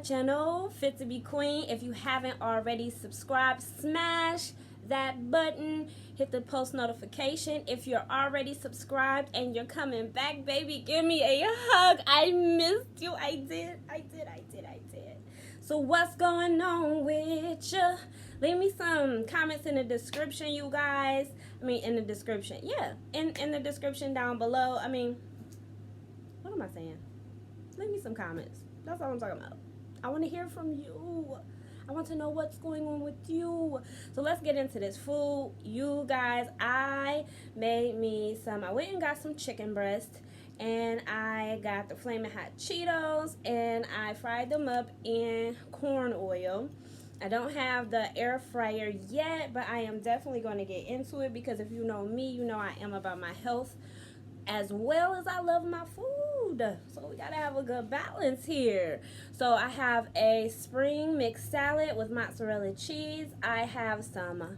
channel, Fit to Be Queen. If you haven't already subscribed, smash that button, hit the post notification. If you're already subscribed and you're coming back, baby, give me a hug. I missed you. I did. So what's going on with you? Leave me some comments in the description, you guys. In the description. Yeah, in the description down below. What am I saying? Leave me some comments. That's all I'm talking about. I want to hear from you. I want to know what's going on with you. So let's get into this food. You guys, I made me some. I went and got some chicken breast. And I got the Flamming hot Cheetos. And I fried them up in corn oil. I don't have the air fryer yet. But I am definitely going to get into it. Because if you know me, you know I am about my health. As well as I love my food. So we gotta have a good balance here. So I have a spring mixed salad with mozzarella cheese. I have some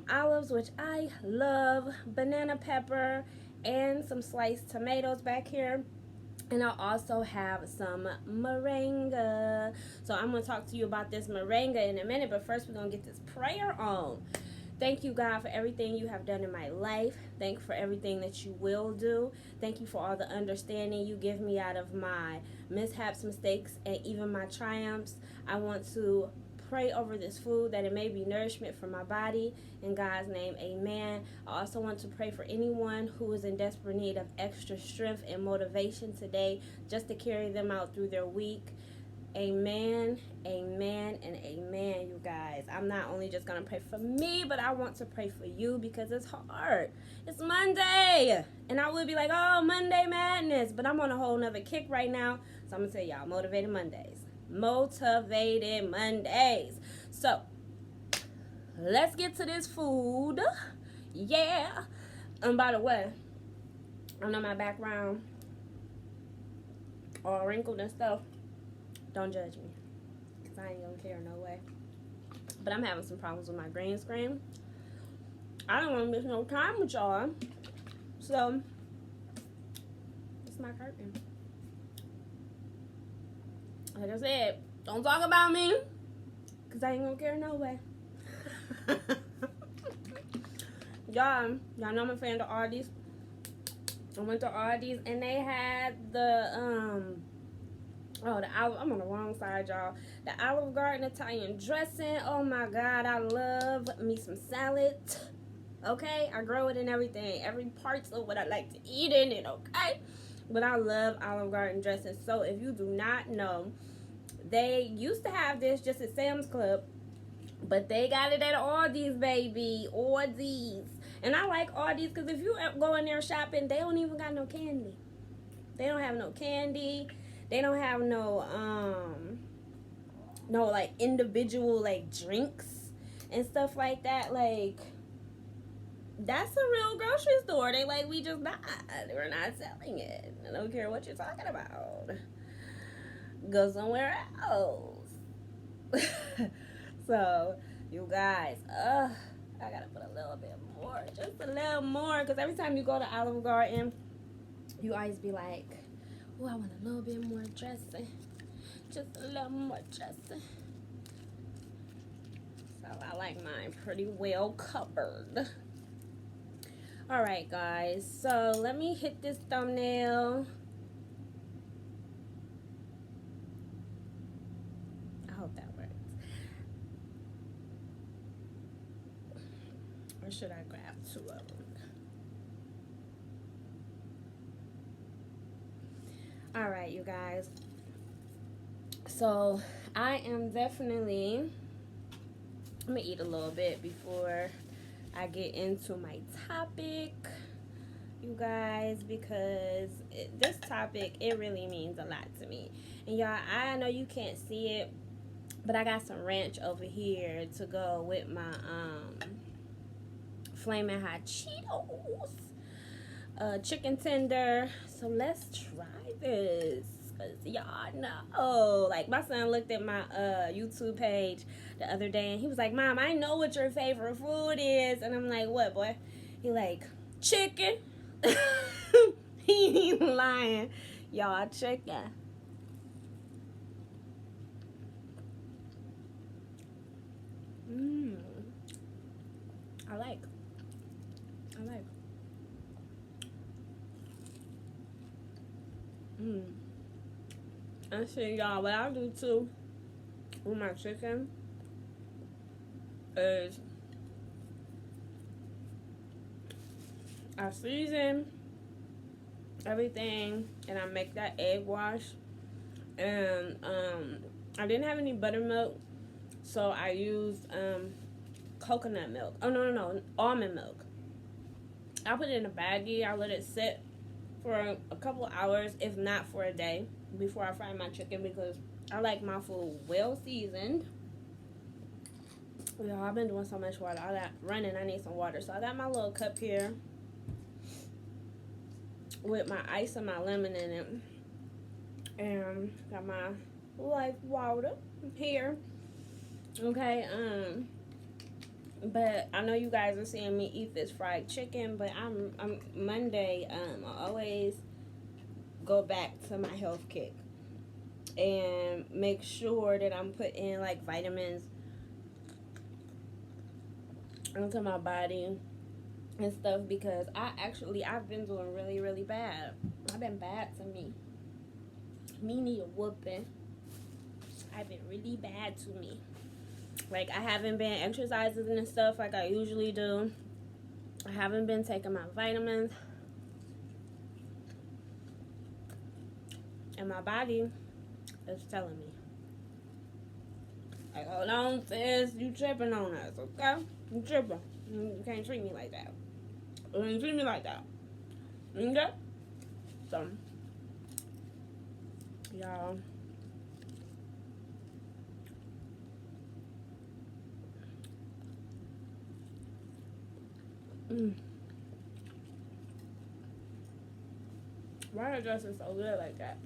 olives, which I love, banana pepper, and some sliced tomatoes back here. And I also have some moringa. So I'm going to talk to you about this moringa in a minute. But first we're going to get this prayer on. Thank you, God, for everything you have done in my life. Thank you for everything that you will do. Thank you for all the understanding you give me out of my mishaps, mistakes, and even my triumphs. I want to pray over this food that it may be nourishment for my body. In God's name, amen. I also want to pray for anyone who is in desperate need of extra strength and motivation today just to carry them out through their week. Amen, amen, and amen, you guys. I'm not only just going to pray for me, but I want to pray for you because it's hard. It's Monday. And I would be like, oh, Monday madness. But I'm on a whole nother kick right now. So I'm going to tell y'all, Motivated Mondays. Motivated Mondays. So, let's get to this food. Yeah. And by the way, I know my background all wrinkled and stuff. Don't judge me, because I ain't gonna care no way. But I'm having some problems with my green screen. I don't want to miss no time with y'all. So, it's my curtain. Like I said, don't talk about me, because I ain't gonna care no way. Y'all know I'm a fan of Aldi's. I went to Aldi's, and they had the, I'm on the wrong side, y'all. The Olive Garden Italian dressing. Oh my God, I love me some salad. Okay, I grow it and everything. Every part's of what I like to eat in it. Okay, but I love Olive Garden dressing. So if you do not know, they used to have this just at Sam's Club, but they got it at Aldi's, baby. Aldi's. And I like Aldi's because if you go in there shopping, they don't even got no candy. They don't have no candy. They don't have no like individual like drinks and stuff like that. Like, that's a real grocery store. They like, we're not selling it. I don't care what you're talking about. Go somewhere else. So, you guys, I gotta put a little bit more, just a little more, because every time you go to Olive Garden, you always be like, oh, I want a little bit more dressing. Just a little more dressing. So I like mine pretty well covered. Alright, guys. So let me hit this thumbnail. I hope that works. Or should I grab two of them? Alright, you guys. So, I am definitely, I'm going to eat a little bit before I get into my topic, you guys, because this topic, it really means a lot to me. And y'all, I know you can't see it, but I got some ranch over here to go with my Flamming hot Cheetos. Chicken tender. So let's try this, because y'all know, like, my son looked at my YouTube page the other day and he was like, Mom, I know what your favorite food is. And I'm like, what, boy? He like, chicken. He ain't lying, y'all. Chicken. I like. And see, y'all, what I do too with my chicken is I season everything and I make that egg wash. And I didn't have any buttermilk, so I used coconut milk. Oh, no, almond milk. I put it in a baggie. I let it sit for a couple hours, if not for a day, before I fry my chicken, because I like my food well seasoned. Y'all, I've been doing so much water. I got running. I need some water. So I got my little cup here with my ice and my lemon in it. And got my life water here. Okay, but I know you guys are seeing me eat this fried chicken, but I'm Monday, I always go back to my health kick and make sure that I'm putting like vitamins into my body and stuff, because I've been doing really, really bad. I've been bad to me. Me need a whooping. I've been really bad to me. Like, I haven't been exercising and stuff like I usually do. I haven't been taking my vitamins. And my body is telling me, like, hold on, sis, you tripping on us, okay? You tripping. You can't treat me like that. You can't treat me like that. Okay? So, y'all, why are dresses so good like that?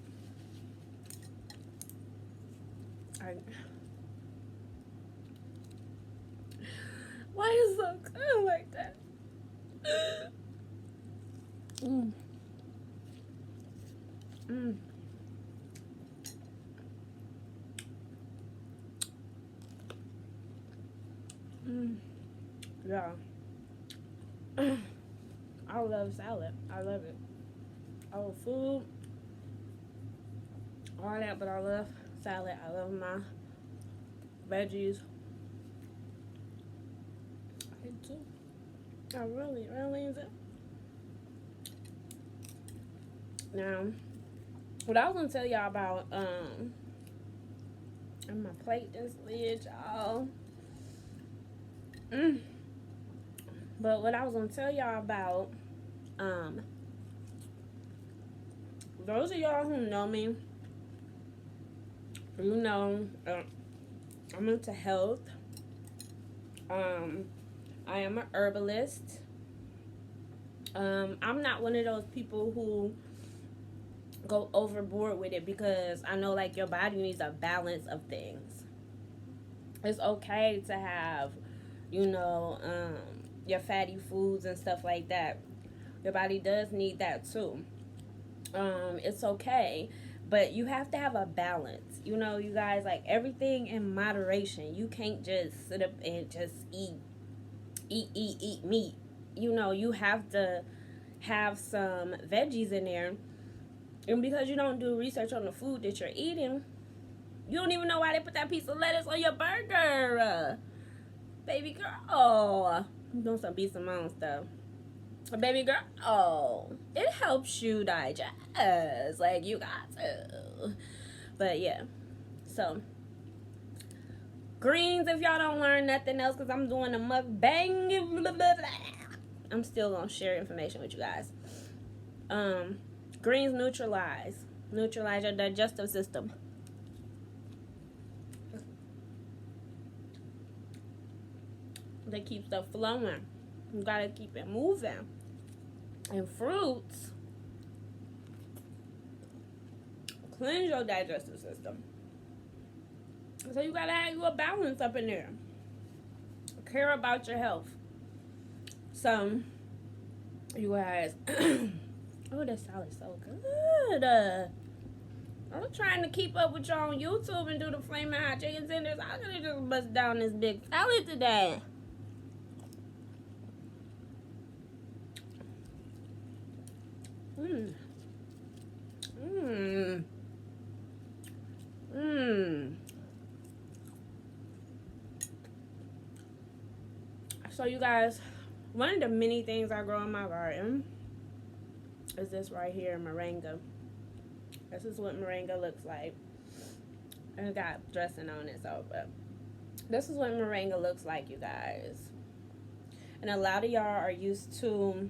Why is it so good like that? Yeah. I love salad. I love it. I love food. All that, but I love salad. I love my veggies. I do. I really, really do. Now, what I was gonna tell y'all about, on my plate this lid, y'all. But what I was gonna tell y'all about, those of y'all who know me, you know, I'm into health. I am a herbalist. I'm not one of those people who go overboard with it, because I know, like, your body needs a balance of things. It's okay to have, you know, your fatty foods and stuff like that. Your body does need that too. It's okay, but you have to have a balance. You know, you guys, like, everything in moderation. You can't just sit up and just eat meat. You know, you have to have some veggies in there. And because you don't do research on the food that you're eating, you don't even know why they put that piece of lettuce on your burger. Baby girl. I'm doing some B. Simone stuff. Baby girl, it helps you digest. Like, you got to. But, yeah. So, greens, if y'all don't learn nothing else, because I'm doing a mukbang. Blah, blah, blah. I'm still going to share information with you guys. Greens neutralize your digestive system. They keep stuff flowing. You gotta keep it moving. And fruits cleanse your digestive system. So you gotta have you a balance up in there. Care about your health. So, you guys, oh, that salad's so good. I'm trying to keep up with y'all on YouTube and do the flaming hot chicken tenders. I could have just bust down this big salad today. Mmm. Mmm. So you guys, one of the many things I grow in my garden is this right here, moringa. This is what moringa looks like. And it got dressing on it, so but this is what moringa looks like, you guys. And a lot of y'all are used to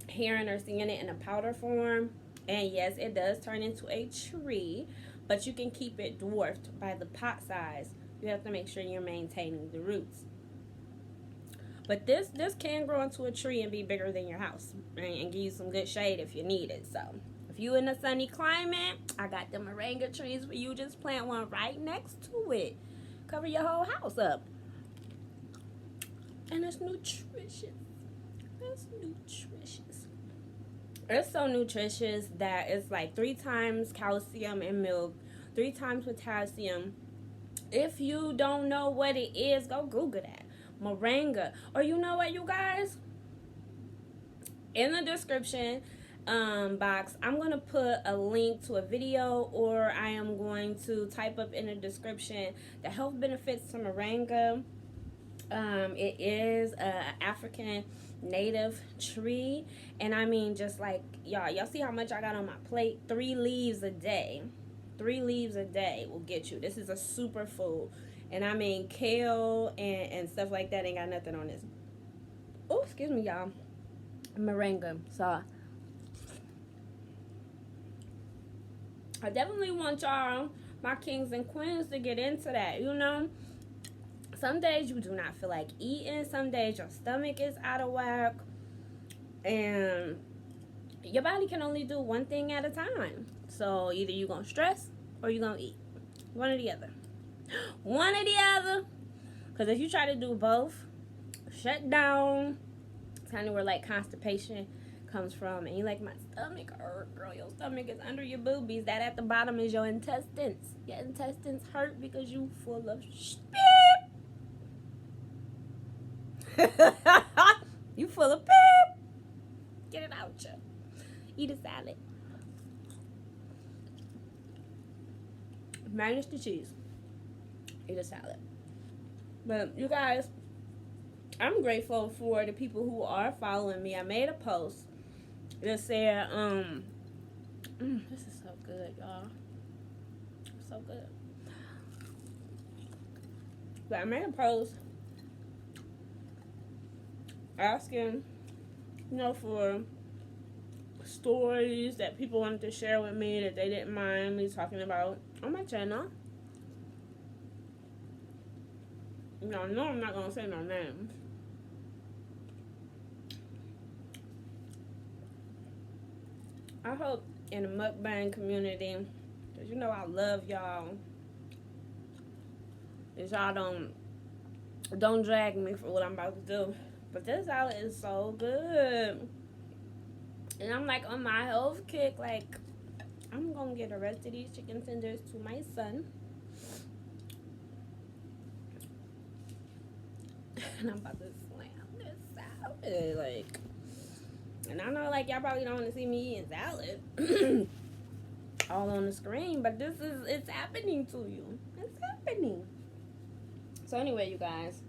hearing or seeing it in a powder form. And yes, it does turn into a tree, but you can keep it dwarfed by the pot size. You have to make sure you're maintaining the roots. But this can grow into a tree and be bigger than your house and give you some good shade if you need it. So if you in a sunny climate, I got the moringa trees for you. Just plant one right next to it. Cover your whole house up. And it's nutritious. It's nutritious. It's so nutritious that it's like 3 times calcium in milk, 3 times potassium. If you don't know what it is, go Google that. Moringa. Or you know what, you guys? In the description box, I'm going to put a link to a video, or I am going to type up in the description the health benefits to moringa. It is an African native tree, and I mean, just like y'all see how much I got on my plate? 3 leaves a day. 3 leaves a day will get you. This is a superfood. And I mean, kale and stuff like that ain't got nothing on this. Oh, excuse me, y'all. Moringa. So I definitely want y'all, my kings and queens, to get into that. You know, some days you do not feel like eating. Some days your stomach is out of whack. And your body can only do one thing at a time. So either you're going to stress or you're going to eat. One or the other. One or the other. Because if you try to do both, shut down. It's kind of where like constipation comes from. And you like, my stomach hurt. Girl, your stomach is under your boobies. That at the bottom is your intestines. Your intestines hurt because you full of spit. You full of pip. Get it out, ya. Eat a salad. Minus the cheese. Eat a salad. But you guys, I'm grateful for the people who are following me. I made a post that said, this is so good, y'all. So good. But I made a post asking, you know, for stories that people wanted to share with me that they didn't mind me talking about on my channel. No, I'm not gonna say no names. I hope in the mukbang community, because you know I love y'all, that y'all don't drag me for what I'm about to do. But this salad is so good. And I'm like on my health kick, like I'm gonna get the rest of these chicken tenders to my son. And I'm about to slam this salad, like. And I know, like, y'all probably don't want to see me eating salad all on the screen, but it's happening to you. It's happening. So anyway, you guys,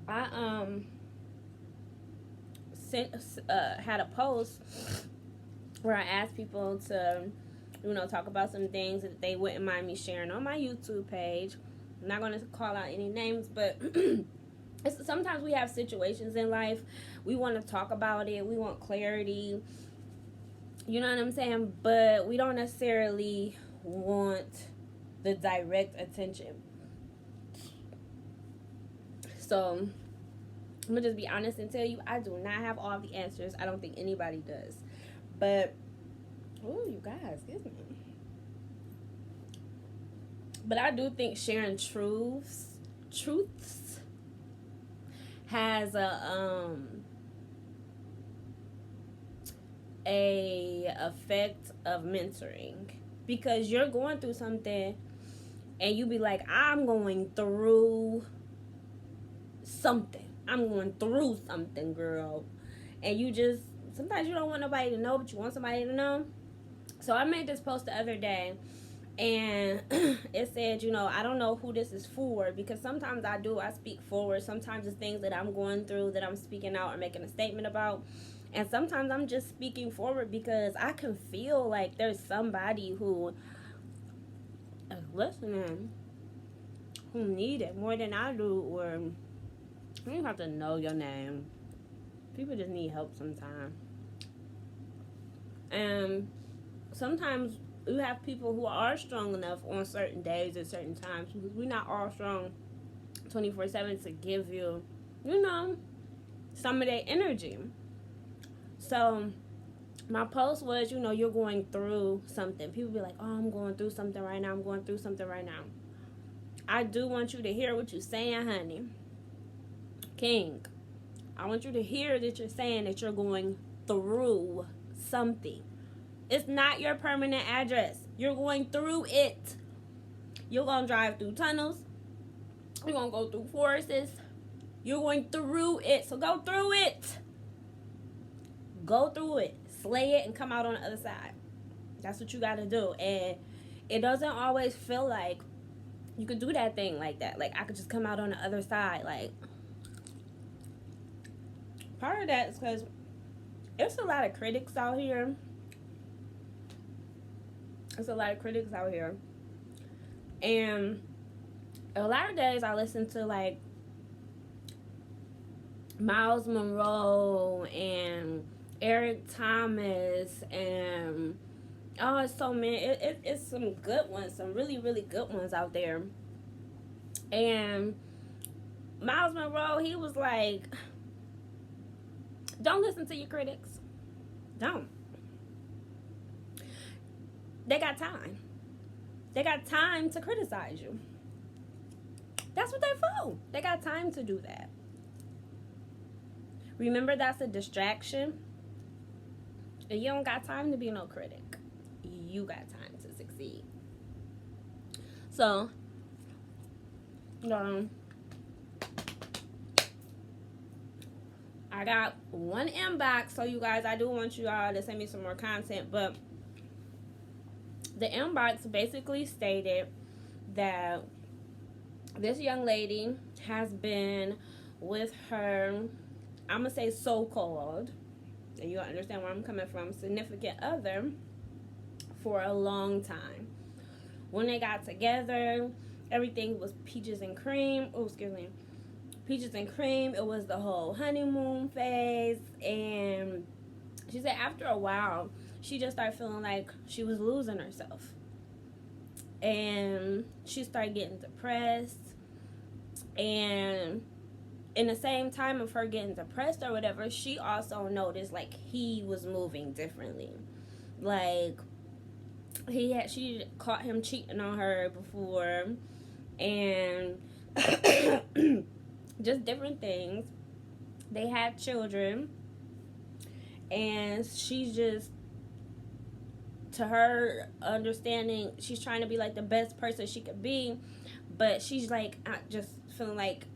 I had a post where I asked people to, you know, talk about some things that they wouldn't mind me sharing on my YouTube page. I'm not going to call out any names, but sometimes we have situations in life. We want to talk about it. We want clarity. You know what I'm saying? But we don't necessarily want the direct attention. So I'm going to just be honest and tell you, I do not have all the answers. I don't think anybody does. But, oh, you guys, excuse me. But I do think sharing truths has a effect of mentoring, because you're going through something and you be like, I'm going through something, girl. and you just, sometimes you don't want nobody to know, but you want somebody to know. So I made this post the other day, and it said, you know, I don't know who this is for, because sometimes I speak forward. Sometimes it's things that I'm going through that I'm speaking out or making a statement about. And sometimes I'm just speaking forward because I can feel like there's somebody who is listening, who need it more than I do, or you don't have to know your name. People just need help sometimes. And sometimes you have people who are strong enough on certain days at certain times, because we're not all strong 24/7 to give you, you know, some of their energy. So my post was, you know, you're going through something. People be like, oh, I'm going through something right now. I'm going through something right now. I do want you to hear what you're saying, honey. King, I want you to hear that you're saying that you're going through something. It's not your permanent address. You're going through it. You're going to drive through tunnels. You're going to go through forests. You're going through it. So go through it. Go through it. Slay it and come out on the other side. That's what you got to do. And it doesn't always feel like you could do that thing like that. Like, I could just come out on the other side. Like, part of that is because there's a lot of critics out here. There's a lot of critics out here. And a lot of days I listen to, like, Miles Monroe and Eric Thomas and it's so many. It's some good ones, some really, really good ones out there. And Miles Monroe, he was like, don't listen to your critics. Don't. They got time. They got time to criticize you. That's what they're for. They got time to do that. Remember, that's a distraction. And you don't got time to be no critic. You got time to succeed. So, I got one inbox. So, you guys, I do want you all to send me some more content. But the inbox basically stated that this young lady has been with her, I'm going to say so-called, and you'll understand where I'm coming from, significant other for a long time. When they got together, everything was peaches and cream. Oh, excuse me. Peaches and cream. It was the whole honeymoon phase. And she said after a while, she just started feeling like she was losing herself. And she started getting depressed. And in the same time of her getting depressed or whatever, she also noticed, like, he was moving differently. Like, she caught him cheating on her before, and just different things. They had children, and she just, to her understanding, she's trying to be like the best person she could be, but she's like, I just feeling like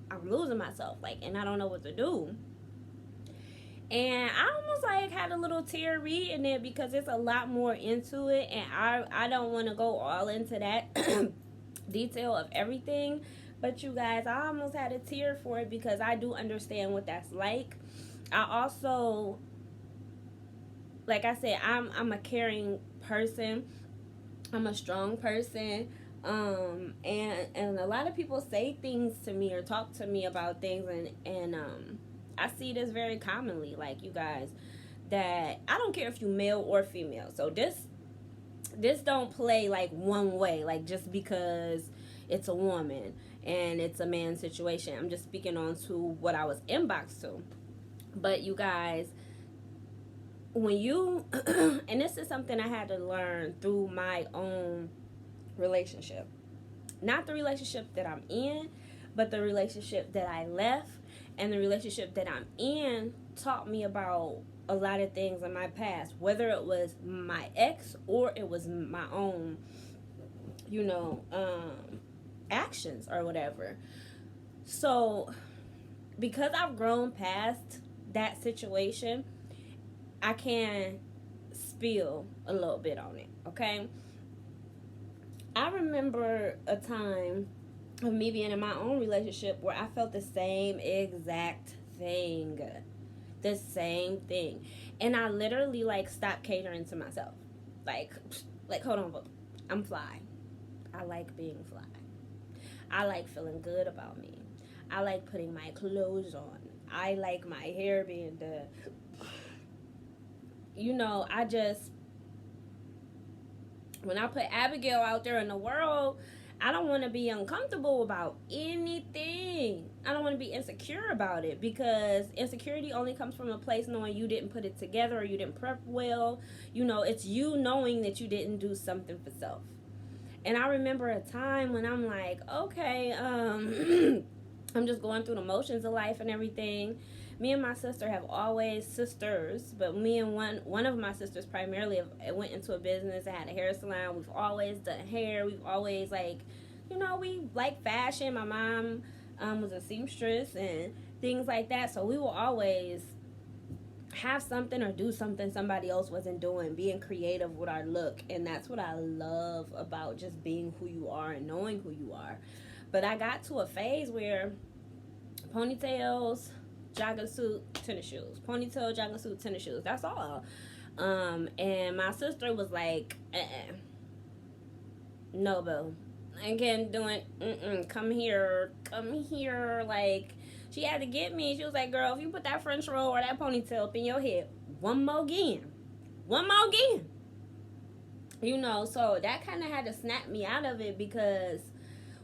I'm losing myself, like, and I don't know what to do. And I almost like had a little tear reading it, because there's a lot more into it, and I don't want to go all into that detail of everything. But you guys, I almost had a tear for it, because I do understand what that's like. I also, like I said, I'm a caring person. I'm a strong person. And a lot of people say things to me or talk to me about things, and I see this very commonly, like, you guys, that I don't care if you male or female. So this don't play like one way, like, just because it's a woman and it's a man situation. I'm just speaking on to what I was inboxed to. But you guys, when you and this is something I had to learn through my own relationship. Not the relationship that I'm in, but the relationship that I left. And the relationship that I'm in taught me about a lot of things in my past, whether it was my ex or it was my own, actions or whatever. So, because I've grown past that situation, I can spill a little bit on it, okay? I remember a time of me being in my own relationship where I felt the same exact thing. The same thing. And I literally, like, stopped catering to myself. Like, hold on, I'm fly. I like being fly. I like feeling good about me. I like putting my clothes on. I like my hair being done. You know, when I put Abigail out there in the world, I don't want to be uncomfortable about anything. I don't want to be insecure about it, because insecurity only comes from a place knowing you didn't put it together or you didn't prep well. You know, it's you knowing that you didn't do something for self. And I remember a time when I'm like, okay, I'm just going through the motions of life and everything. Me and my sister have always, sisters, but me and one of my sisters primarily went into a business and had a hair salon. We've always done hair. We've always, like, you know, we like fashion. My mom was a seamstress and things like that. So we will always have something or do something somebody else wasn't doing, being creative with our look. And that's what I love about just being who you are and knowing who you are. But I got to a phase where ponytails, jogging suit, tennis shoes. Ponytail, jogging suit, tennis shoes. That's all. And my sister was like, no, boo. I can't do it. Come here. Like, she had to get me. She was like, girl, if you put that French roll or that ponytail up in your head one more again. You know, so that kind of had to snap me out of it, because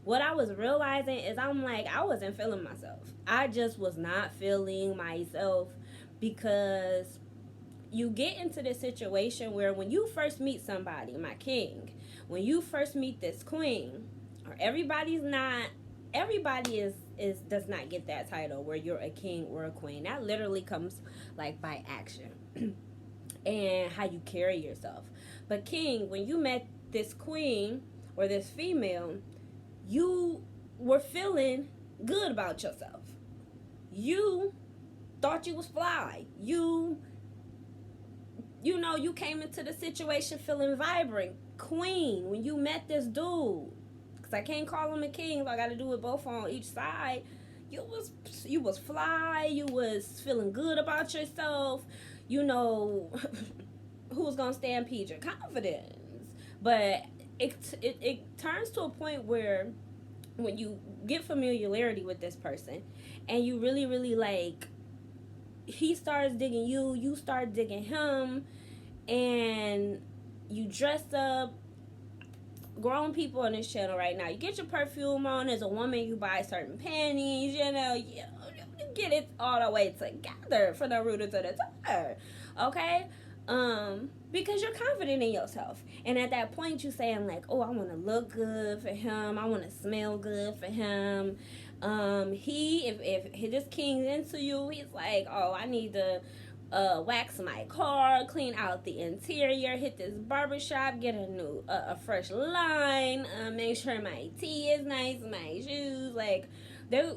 what I was realizing is I'm like, I wasn't feeling myself. I just was not feeling myself, because you get into this situation where when you first meet somebody, my king, when you first meet this queen, or everybody does not get that title where you're a king or a queen. That literally comes like by action and how you carry yourself. But king, when you met this queen or this female, you were feeling good about yourself. You thought you was fly. You know, you came into the situation feeling vibrant. Queen, when you met this dude, because I can't call him a king, so I got to do it both on each side. You was fly. You was feeling good about yourself. You know, who was going to stampede your confidence. But it turns to a point where when you get familiarity with this person and you really, really, like, he starts digging you, you start digging him, and you dress up. Grown people on this channel right now, you get your perfume on. As a woman, you buy certain panties, you know, you get it all the way together from the rooter to the tucker, okay? Because you're confident in yourself. And at that point, you're saying, like, oh, I want to look good for him. I want to smell good for him. If this king's into you, he's like, oh, I need to wax my car, clean out the interior, hit this barbershop, get a fresh line, make sure my tea is nice, my shoes. Like, they're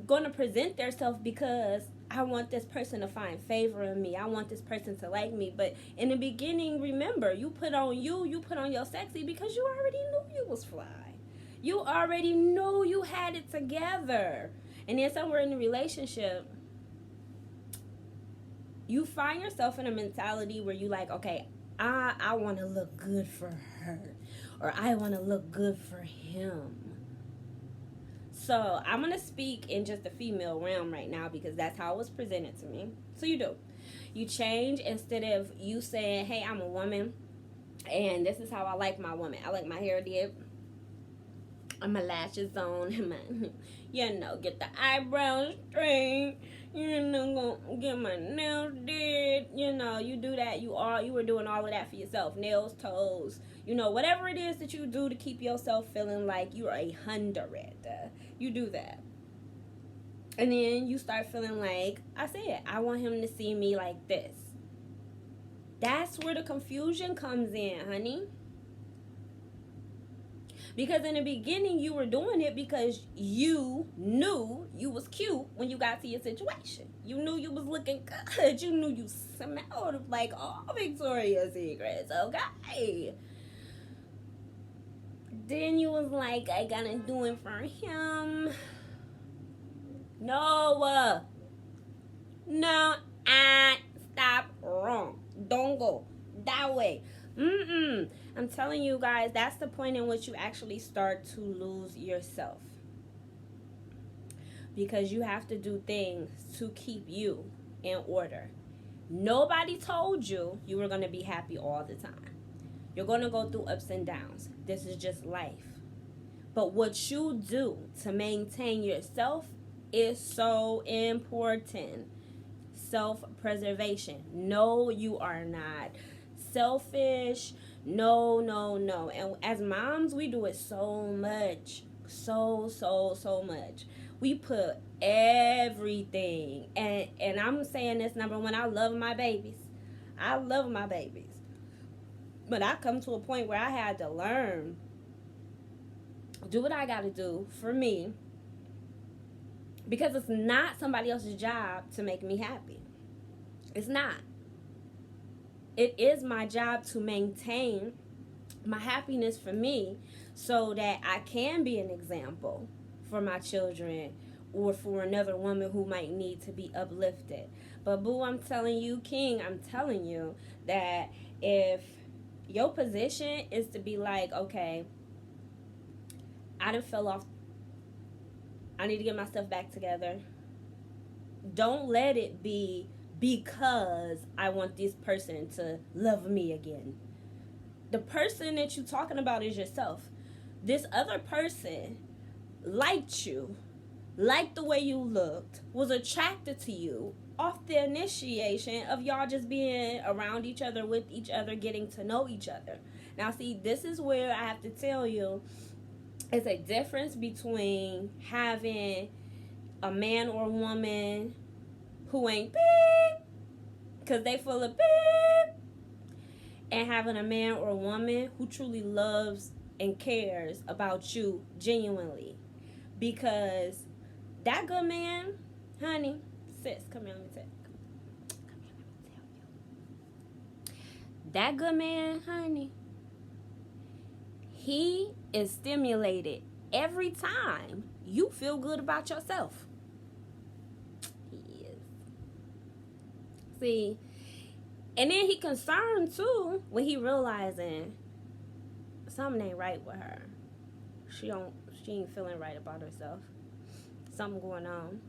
going to present themselves because I want this person to find favor in me. I want this person to like me. But in the beginning, remember, you put on your sexy because you already knew you was fly. You already knew you had it together. And then somewhere in the relationship, you find yourself in a mentality where you like, okay, I want to look good for her, or I want to look good for him. So I'm going to speak in just the female realm right now because that's how it was presented to me. So you do. You change. Instead of you saying, hey, I'm a woman, and this is how I like my woman. I like my hair did, and my lashes on, and my, get the eyebrows straight, get my nails did, you do that. You were doing all of that for yourself. Nails, toes, whatever it is that you do to keep yourself feeling like you're 100. You do that. And then you start feeling like, I said, I want him to see me like this. That's where the confusion comes in, honey. Because in the beginning, you were doing it because you knew you was cute when you got to your situation. You knew you was looking good. You knew you smelled like all Victoria's Secrets, okay? Then you was like, I gotta do it for him. No. Stop. Wrong. Don't go that way. I'm telling you guys, that's the point in which you actually start to lose yourself. Because you have to do things to keep you in order. Nobody told you you were going to be happy all the time. You're going to go through ups and downs. This is just life. But what you do to maintain yourself is so important. Self-preservation. No, you are not selfish. No. And as moms, we do it so much. So much. We put everything. And I'm saying this, number one, I love my babies. But I come to a point where I had to learn, do what I got to do for me, because it's not somebody else's job to make me happy. It's not. It is my job to maintain my happiness for me so that I can be an example for my children or for another woman who might need to be uplifted. But boo, I'm telling you, King, I'm telling you that if your position is to be like, okay, I done fell off, I need to get myself back together. Don't let it be because I want this person to love me again. The person that you're talking about is yourself. This other person liked you, liked the way you looked, was attracted to you off the initiation of y'all just being around each other, with each other, getting to know each other. Now, see, this is where I have to tell you, it's a difference between having a man or woman who ain't beep, because they full of beep, and having a man or a woman who truly loves and cares about you genuinely. Because that good man, honey, sis, come here, let me tell you. That good man, honey, he is stimulated every time you feel good about yourself. He is. See, and then he concerned too when he realizing something ain't right with her. She ain't feeling right about herself. Something going on.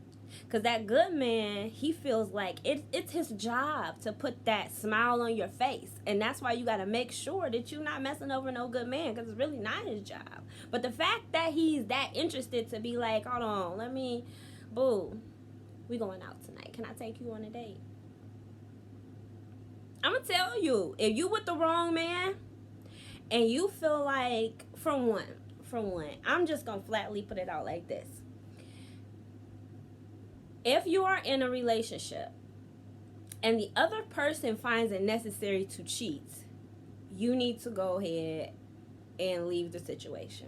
Because that good man, he feels like it's his job to put that smile on your face. And that's why you got to make sure that you're not messing over no good man, because it's really not his job. But the fact that he's that interested to be like, hold on, boo, we going out tonight. Can I take you on a date? I'm going to tell you, if you with the wrong man and you feel like, for one, I'm just going to flatly put it out like this. If you are in a relationship and the other person finds it necessary to cheat, you need to go ahead and leave the situation.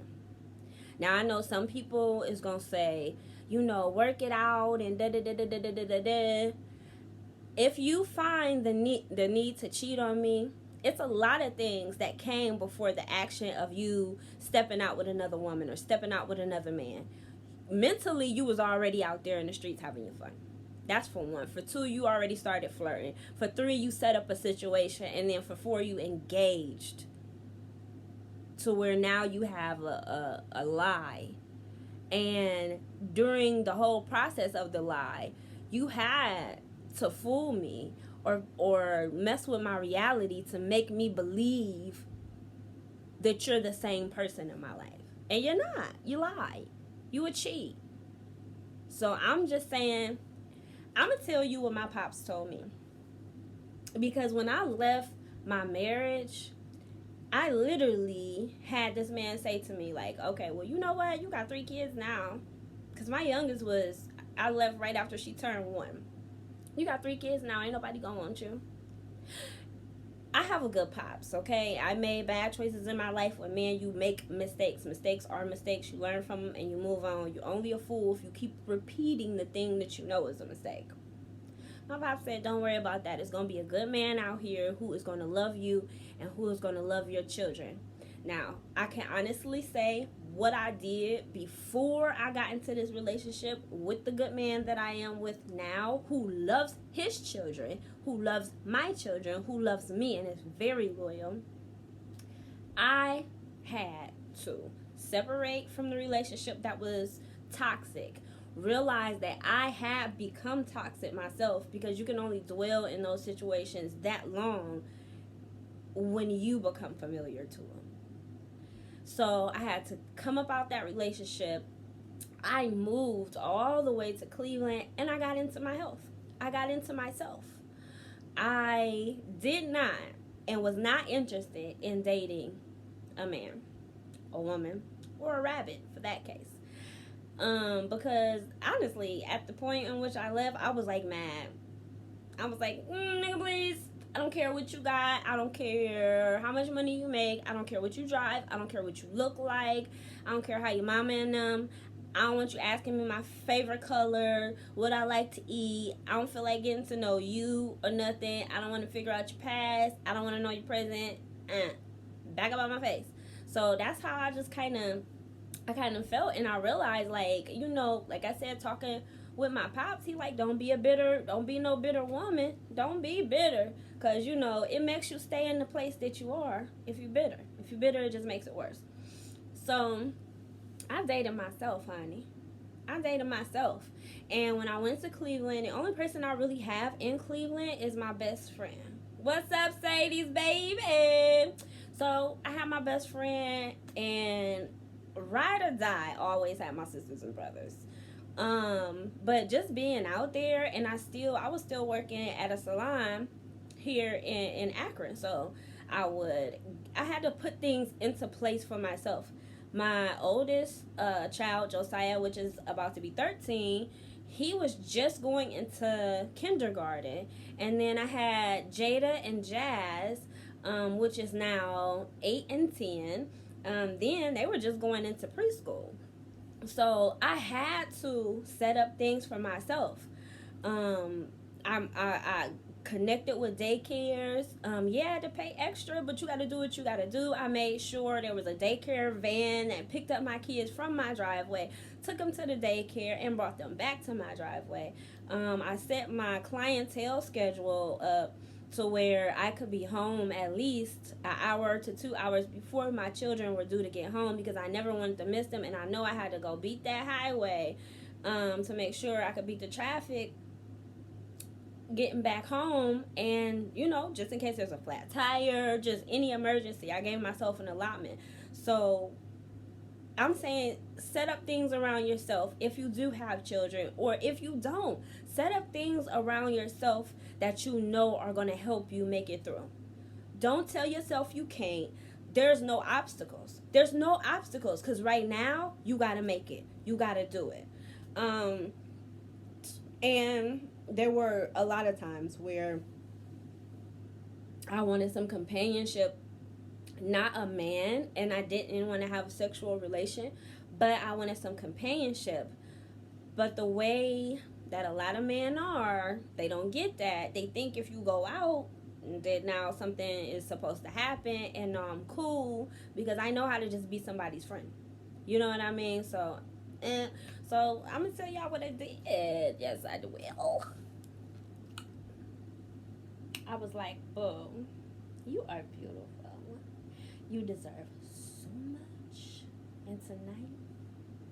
Now, I know some people is going to say, work it out and da-da-da-da-da-da-da-da. If you find the need to cheat on me, it's a lot of things that came before the action of you stepping out with another woman or stepping out with another man. Mentally, you was already out there in the streets having your fun. That's for one. For two, you already started flirting. For three, you set up a situation. And then for four, you engaged. To where now you have a lie. And during the whole process of the lie, you had to fool me or mess with my reality to make me believe that you're the same person in my life. And you're not. You lied. You a cheat. So I'm just saying, I'm going to tell you what my pops told me. Because when I left my marriage, I literally had this man say to me, like, okay, well, you know what? You got 3 kids now. Because my youngest I left right after she turned 1. You got 3 kids now. Ain't nobody going to want you. I have a good pops, okay? I made bad choices in my life. When man, you make mistakes. Mistakes are mistakes. You learn from them and you move on. You're only a fool if you keep repeating the thing that you know is a mistake. My pop said, don't worry about that. It's going to be a good man out here who is going to love you and who is going to love your children. Now, I can honestly say what I did before I got into this relationship with the good man that I am with now, who loves his children, who loves my children, who loves me and is very loyal. I had to separate from the relationship that was toxic. Realize that I have become toxic myself, because you can only dwell in those situations that long when you become familiar to them. So I had to come up out that relationship. I moved all the way to Cleveland and I got into my health. I got into myself. I did not and was not interested in dating a man, a woman, or a rabbit for that case. Because honestly, at the point in which I left, I was like mad. I was like, nigga, please. I don't care what you got. I don't care how much money you make. I don't care what you drive. I don't care what you look like. I don't care how your mama and them. I don't want you asking me my favorite color, what I like to eat. I don't feel like getting to know you or nothing. I don't want to figure out your past. I don't want to know your present. Back up on my face. So that's how I just kind of felt, and I realized, like, you know, like I said, talking with my pops, he like, don't be no bitter woman. Don't be bitter, because, you know, it makes you stay in the place that you are if you're bitter. If you're bitter, it just makes it worse. So I dated myself, honey. I dated myself. And when I went to Cleveland, the only person I really have in Cleveland is my best friend. What's up, Sadie's baby? So I have my best friend, and ride or die, always had my sisters and brothers. But just being out there, and I was still working at a salon here in Akron. So I had to put things into place for myself. My oldest child, Josiah, which is about to be 13, he was just going into kindergarten. And then I had Jada and Jazz, which is now 8 and 10. Then they were just going into preschool. So I had to set up things for myself. I connected with daycares. Yeah, I had to pay extra, but you got to do what you got to do. I made sure there was a daycare van that picked up my kids from my driveway, took them to the daycare, and brought them back to my driveway. I set my clientele schedule up to where I could be home at least an hour to 2 hours before my children were due to get home, because I never wanted to miss them, and I know I had to go beat that highway to make sure I could beat the traffic getting back home. And, you know, just in case there's a flat tire, just any emergency, I gave myself an allotment. So I'm saying, set up things around yourself if you do have children, or if you don't, set up things around yourself that you know are going to help you make it through. Don't tell yourself you can't. There's no obstacles. There's no obstacles, because right now you got to make it. You got to do it. And there were a lot of times where I wanted some companionship, not a man, and I didn't want to have a sexual relation, but I wanted some companionship. But the way that a lot of men are, they don't get that. They think if you go out, that now something is supposed to happen, and no, I'm cool because I know how to just be somebody's friend. You know what I mean? So I'm gonna tell y'all what I did. Yes, I will. I was like, boo, you are beautiful. You deserve so much, and tonight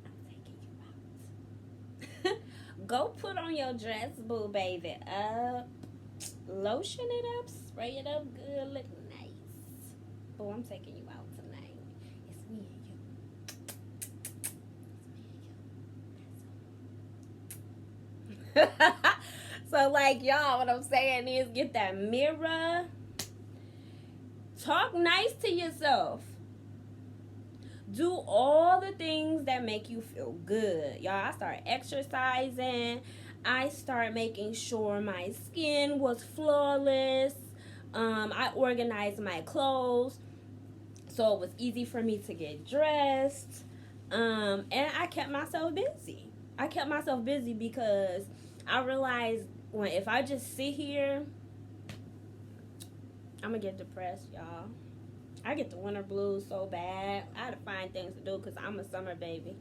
I'm taking you out. Go put on your dress, boo, baby. Lotion it up, spray it up good, look nice. Boo, I'm taking you out tonight. It's me and you. It's me and you. So, like, y'all, what I'm saying is, get that mirror. Talk nice to yourself. Do all the things that make you feel good. Y'all, I started exercising. I started making sure my skin was flawless. I organized my clothes so it was easy for me to get dressed. And I kept myself busy. I kept myself busy because I realized if I just sit here, I'm gonna get depressed, y'all. I get the winter blues so bad. I had to find things to do because I'm a summer baby.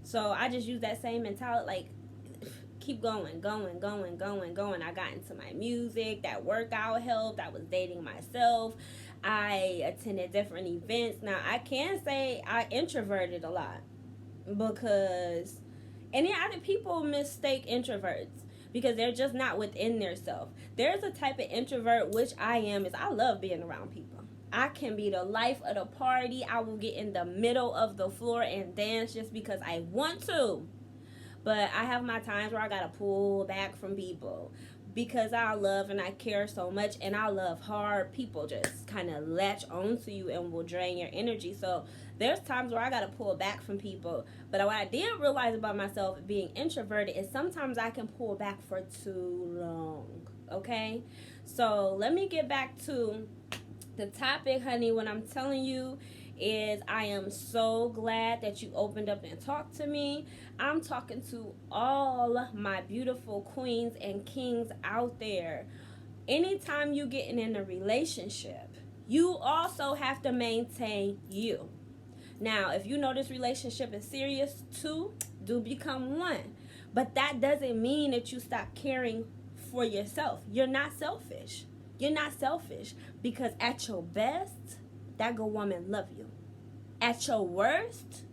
So I just use that same mentality, like, keep going. I got into my music. That workout helped. I was dating myself. I attended different events. Now, I can say I introverted a lot because, and yeah, other people mistake introverts because they're just not within their self. There's a type of introvert, which I am, is I love being around people. I can be the life of the party. I will get in the middle of the floor and dance just because I want to. But I have my times where I gotta pull back from people because I love and I care so much, and I love hard. People just kind of latch onto you and will drain your energy. So there's times where I gotta pull back from people. But what I did realize about myself being introverted is sometimes I can pull back for too long. Okay? So let me get back to the topic, honey. What I'm telling you is I am so glad that you opened up and talked to me. I'm talking to all my beautiful queens and kings out there. Anytime you get in a relationship, you also have to maintain you. Now, if you know this relationship is serious, two do become one. But that doesn't mean that you stop caring for yourself. You're not selfish. You're not selfish because at your best, that good woman love you. At your worst,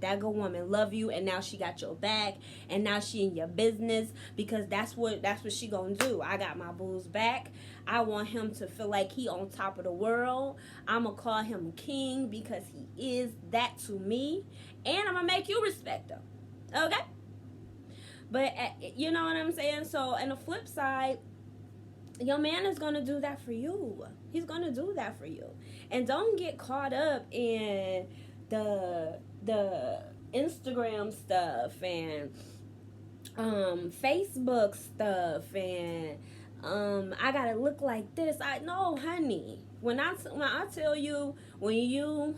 that good woman love you, and now she got your back, and now she in your business because that's what she gonna do. I got my boo's back. I want him to feel like he on top of the world. I'm gonna call him king because he is that to me, and I'm gonna make you respect him. Okay? But you know what I'm saying? So, on the flip side, your man is going to do that for you. He's going to do that for you. And don't get caught up in the Instagram stuff and Facebook stuff and I got to look like this. No, honey. When I tell you, when you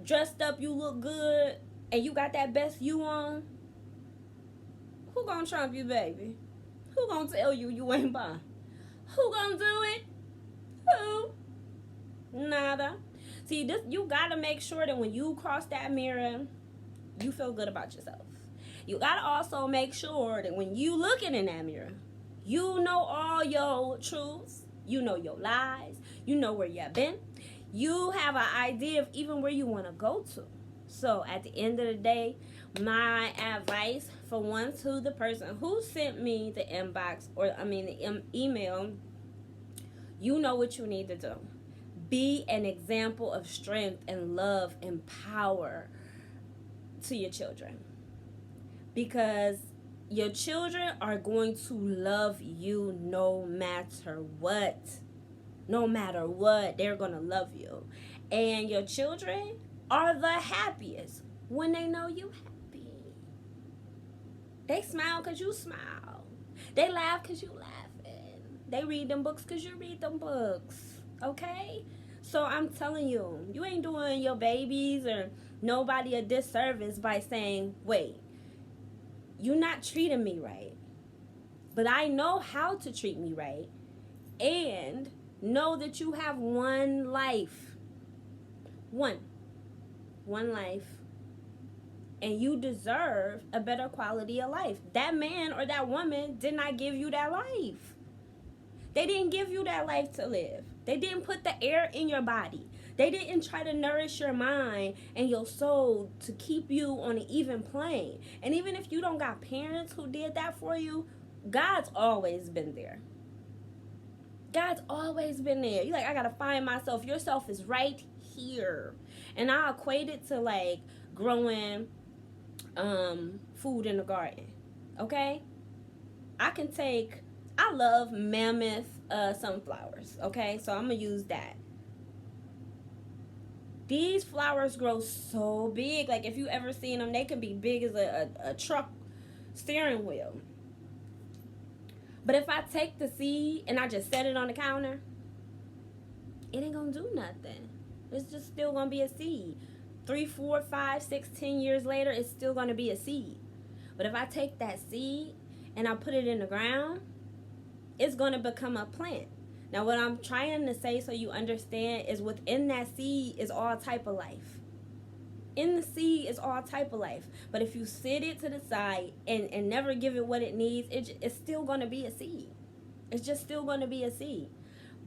dressed up, you look good, and you got that best you on, who going to trump you, baby? Who gonna tell you ain't by? Who gonna do it? Who? Nada. See, this, you gotta make sure that when you cross that mirror, you feel good about yourself. You gotta also make sure that when you looking in that mirror, you know all your truths, you know your lies, you know where you've been, you have an idea of even where you want to go to. So at the end of the day, my advice for to the person who sent me the the email, you know what you need to do. Be an example of strength and love and power to your children. Because your children are going to love you no matter what. No matter what, they're going to love you. And your children are the happiest when they know you happy. They smile because you smile. They laugh because you laughing. They read them books because you read them books. Okay? So I'm telling you, you ain't doing your babies or nobody a disservice by saying, wait, you're not treating me right. But I know how to treat me right. And know that you have one life. One life. And you deserve a better quality of life. That man or that woman did not give you that life. They didn't give you that life to live. They didn't put the air in your body. They didn't try to nourish your mind and your soul to keep you on an even plane. And even if you don't got parents who did that for you, God's always been there. God's always been there. You're like, I gotta find myself. Yourself is right here. And I equate it to like growing food in the garden. Okay? I love mammoth sunflowers. Okay? So I'm gonna use that. These flowers grow so big. Like if you ever seen them, they can be big as a truck steering wheel. But if I take the seed and I just set it on the counter, it ain't gonna do nothing. It's just still gonna be a seed. 3, 4, 5, 6, 10 years later, it's still gonna be a seed. But if I take that seed and I put it in the ground, it's gonna become a plant. Now, what I'm trying to say so you understand is within that seed is all type of life. In the seed is all type of life. But if you sit it to the side and never give it what it needs, it's still going to be a seed. It's just still going to be a seed.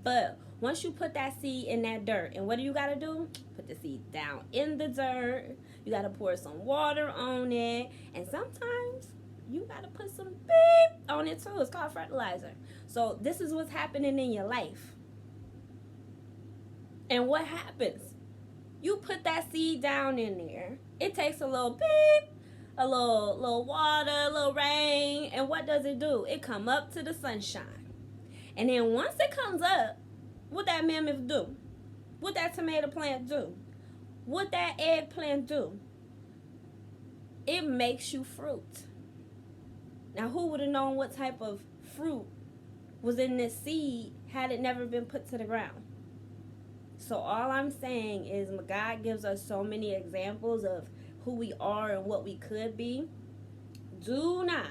But once you put that seed in that dirt, and what do you got to do? Put the seed down in the dirt. You got to pour some water on it. And sometimes you got to put some beep on it too. It's called fertilizer. So this is what's happening in your life. And what happens? You put that seed down in there. It takes a little beep, a little water, a little rain. And what does it do? It come up to the sunshine. And then once it comes up, what that mammoth do? What that tomato plant do? What that eggplant do? It makes you fruit. Now, who would have known what type of fruit was in this seed had it never been put to the ground? So all I'm saying is God gives us so many examples of who we are and what we could be. Do not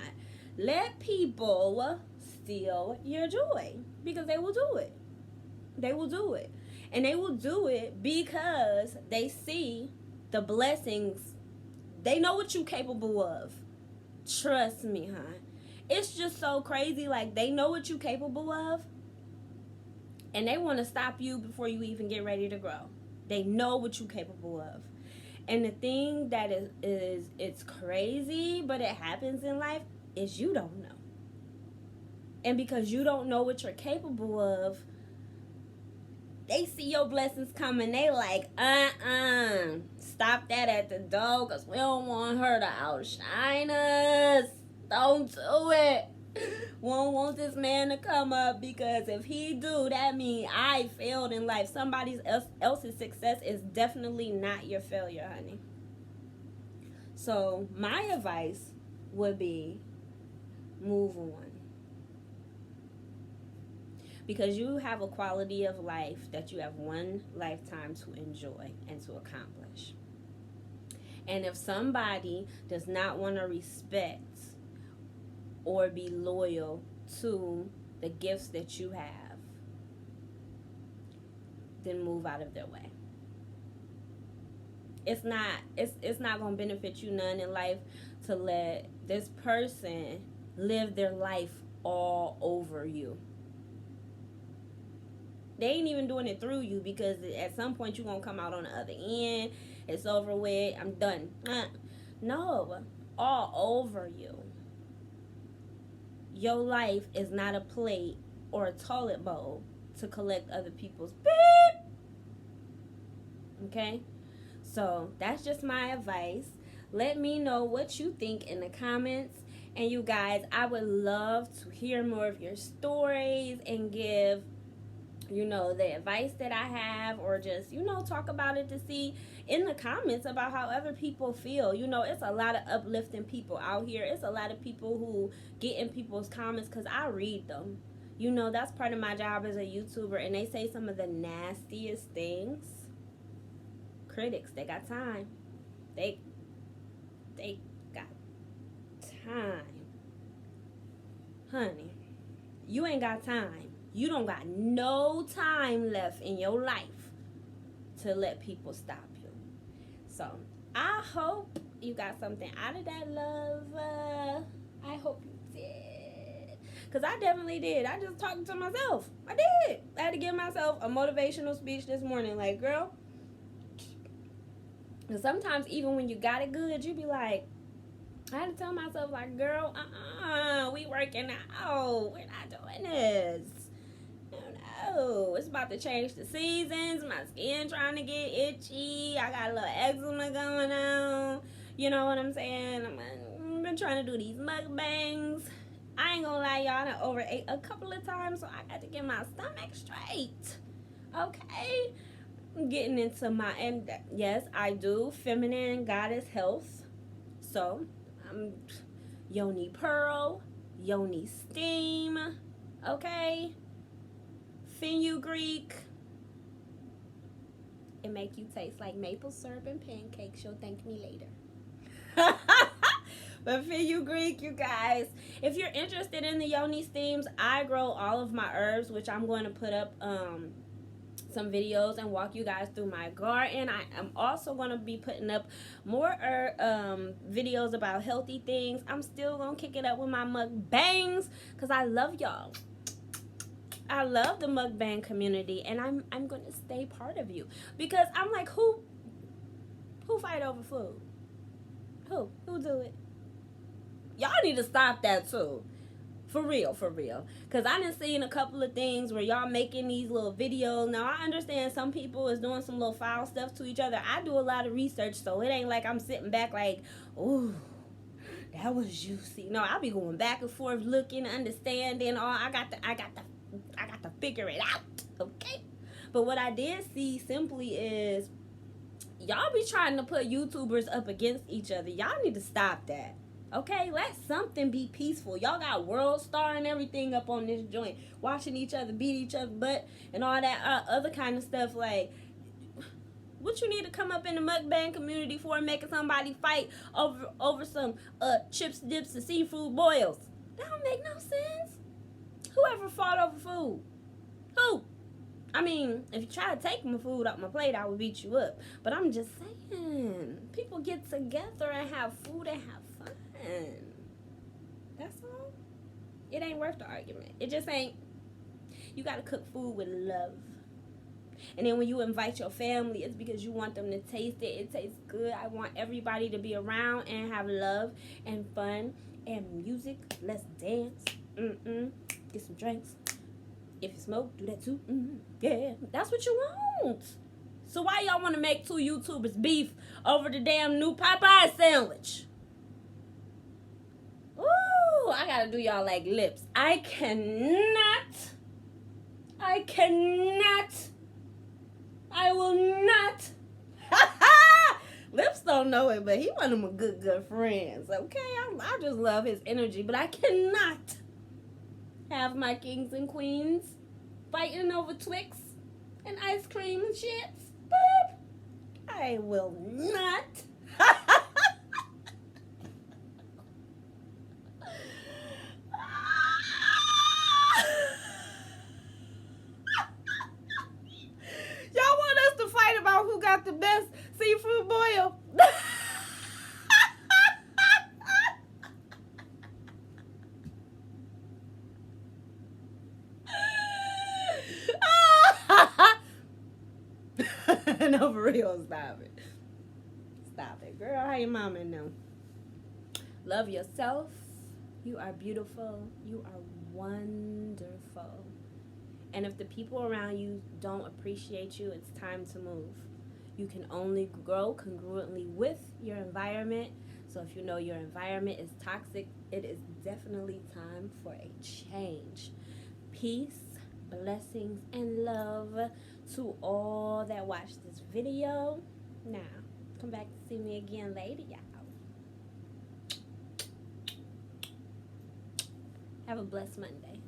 let people steal your joy, because they will do it. They will do it. And they will do it because they see the blessings. They know what you're capable of. Trust me, huh? It's just so crazy. Like, they know what you're capable of. And they want to stop you before you even get ready to grow. They know what you're capable of. And the thing that is it's crazy, but it happens in life, is you don't know. And because you don't know what you're capable of, they see your blessings coming. They like, stop that at the door, because we don't want her to outshine us. Don't do it. Won't want this man to come up, because if he do, that means I failed in life. Somebody else's success is definitely not your failure, honey. So my advice would be move on. Because you have a quality of life that you have one lifetime to enjoy and to accomplish. And if somebody does not want to respect or be loyal to the gifts that you have, then move out of their way. It's not going to benefit you none in life to let this person live their life all over you. They ain't even doing it through you, because at some point you're going to come out on the other end. It's over with. I'm done. No, all over you. Your life is not a plate or a toilet bowl to collect other people's beep. Okay? So that's just my advice. Let me know what you think in the comments. And you guys, I would love to hear more of your stories and give, the advice that I have, or just, talk about it to see in the comments about how other people feel. It's a lot of uplifting people out here. It's a lot of people who get in people's comments because I read them. That's part of my job as a YouTuber, and they say some of the nastiest things. Critics, they got time. They got time. Honey, you ain't got time. You don't got no time left in your life to let people stop you. So I hope you got something out of that, love. I hope you did. Because I definitely did. I just talked to myself. I did. I had to give myself a motivational speech this morning. Like, girl. And sometimes even when you got it good, you be like, I had to tell myself, like, girl, we working out. We're not doing this. No, it's about to change the seasons. My skin trying to get itchy. I got a little eczema going on. You know what I'm saying? I've been trying to do these mukbangs. I ain't gonna lie, y'all. I overate a couple of times, so I got to get my stomach straight. Okay? I'm getting into and yes, I do feminine goddess health. So I'm Yoni Pearl yoni steam, okay? Fenugreek. It make you taste like maple syrup and pancakes. You'll thank me later. But fenugreek, you guys, if you're interested in the yoni steams, I grow all of my herbs, which I'm going to put up some videos and walk you guys through my garden. I am also going to be putting up more videos about healthy things. I'm still going to kick it up with my mukbangs because I love y'all. I love the mukbang community, and I'm going to stay part of you because I'm like, who fight over food? Who do it? Y'all need to stop that too. For real. Because I done seen a couple of things where y'all making these little videos. Now, I understand some people is doing some little foul stuff to each other. I do a lot of research, so it ain't like I'm sitting back like, ooh, that was juicy. No, I'll be going back and forth, looking, understanding. I got to figure it out, okay? But what I did see simply is y'all be trying to put YouTubers up against each other. Y'all need to stop that. Okay, let something be peaceful. Y'all got World Star and everything up on this joint, watching each other beat each other butt and all that other kind of stuff. Like, what you need to come up in the mukbang community for, making somebody fight over some chips, dips, and seafood boils? That don't make no sense. Whoever fought over food? Who? I mean, if you try to take my food off my plate, I would beat you up. But I'm just saying, people get together and have food and have fun. That's all. It ain't worth the argument. It just ain't. You gotta cook food with love. And then when you invite your family, it's because you want them to taste it. It tastes good. I want everybody to be around and have love and fun and music. Let's dance. Get some drinks. If you smoke, do that too. Yeah, that's what you want. So why y'all want to make two YouTubers beef over the damn new Popeye sandwich? Ooh, I gotta do y'all like lips. I will not. Lips don't know it, but he one of my good friends. Okay, I just love his energy, but I cannot have my kings and queens fighting over Twix and ice cream and shit. Boop. I will not. Y'all want us to fight about who got the best seafood boil? No, for real, stop it. Stop it. Girl, how your mama know? Love yourself. You are beautiful. You are wonderful. And if the people around you don't appreciate you, it's time to move. You can only grow congruently with your environment. So if you know your environment is toxic, it is definitely time for a change. Peace, blessings, and love to all that watched this video. Now, come back to see me again later, y'all. Have a blessed Monday.